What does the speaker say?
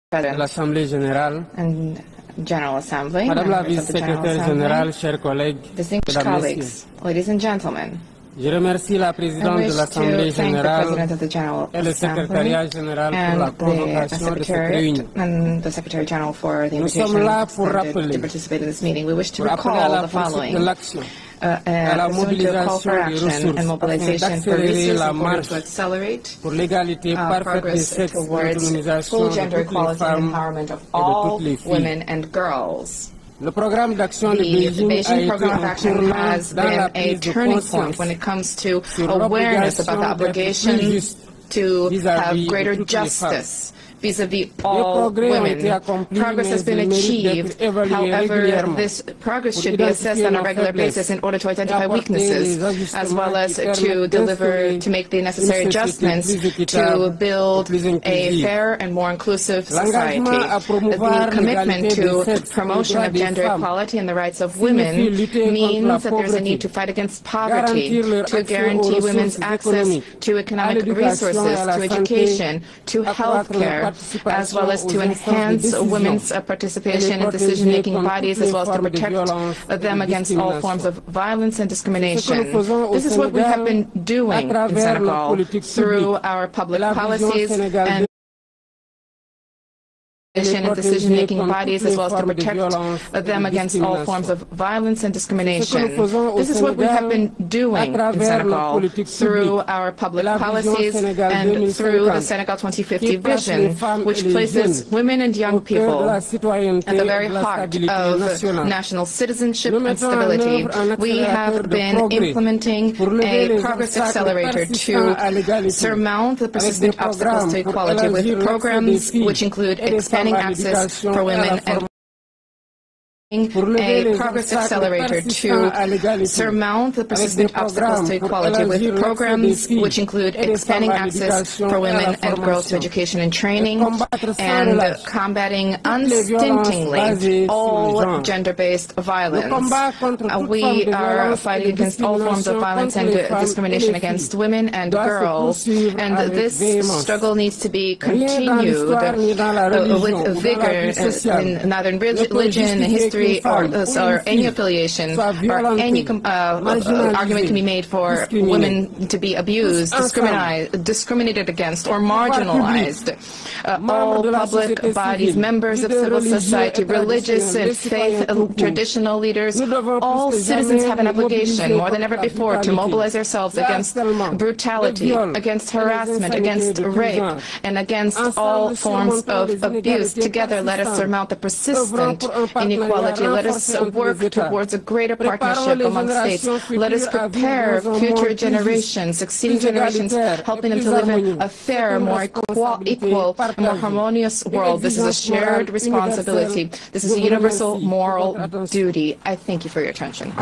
de l'Assemblée générale, and General Assembly, Madame la members of the General vice-secrétaire générale, Assembly, chers collègues, distinguished mesdames, colleagues, messieurs. ladies and gentlemen, Je remercie la I présidente wish de l'Assemblée to thank the générale President of the General et le Assembly secrétariat général pour la and the convocation de cette Secretariat réunion. and the Secretary General for the Nous sommes invitation là pour extended rappeler, to participate in this meeting. We wish to pour appeler à recall la the poursuite following. de l'action, à la Pursuant to a call for mobilisation des action ressources and afin mobilization for d'accélérer resources la in order marche to accelerate pour l'égalité parfaite des progress sexes et towards l'autonomisation full de gender toutes les equality and femmes empowerment of et de all toutes les filles. women and girls. Le programme d'action de The Beijing a Beijing été Program of un Action tournant has dans la been a prise de turning conscience point when it comes to sur awareness about the l'obligation d'être plus obligation juste to vis-à-vis have de greater toutes les femmes. justice vis-à-vis Des all progrès ont women. été accomplis, Progress has mais been ils méritent achieved. d'être évalués However, régulièrement this progress pour should be assessed identifier on a nos regular faiblesses basis in order to et identify apporter weaknesses, les as well ajustements as qui to permettent d'instaurer to make the necessary une société adjustments plus to équitable build et plus a inclusive. fair and more inclusive society. L'engagement à promouvoir The commitment l'égalité to des sexes et les promotion droits of des gender femmes equality and the rights of signifie women lutter contre la means that there's a need pauvreté, to fight against poverty, garantir leur to accès aux guarantee women's ressources access économiques, to à economic l'éducation et resources, à la to santé, education, to accroître leur healthcare, as well as participation to aux instances de enhance décision women's et les participation in protéger decision-making contre bodies, toutes as les well as to formes de protect violence et them de against all forms discrimination. of violence and C'est ce que nous discrimination. faisons au This is what we have been Sénégal doing à in travers nos Senegal politiques through publiques our et public la vision policies Sénégal and and decision-making bodies, as well as to protect them against all forms of violence and discrimination. This is what we have been doing in Senegal through our public policies and through the Senegal 2050 vision, which places women and young people at the very heart of national citizenship and stability. We have been implementing a progress accelerator to surmount the persistent obstacles to equality with programs which include expanding access for women and a progress accelerator to surmount the persistent obstacles to equality with programs which include expanding access for women and girls to education and training and combating unstintingly all gender-based violence. We are fighting against all forms of violence and discrimination against women and girls, and this struggle needs to be continued with vigor in neither religion, history, or any affiliation, or any argument can be made for women to be abused, discriminated against, or marginalized. All public bodies, members of civil society, religious and faith, traditional leaders, all citizens have an obligation, more than ever before, to mobilize ourselves against brutality, against harassment, against rape, and against all forms of abuse. Together, let us surmount the persistent inequality. Let us work towards a greater partnership among states. Let us prepare future generations, succeeding generations, helping them to live in a fairer, more equal, and more harmonious world. This is a shared responsibility. This is a universal moral duty. I thank you for your attention.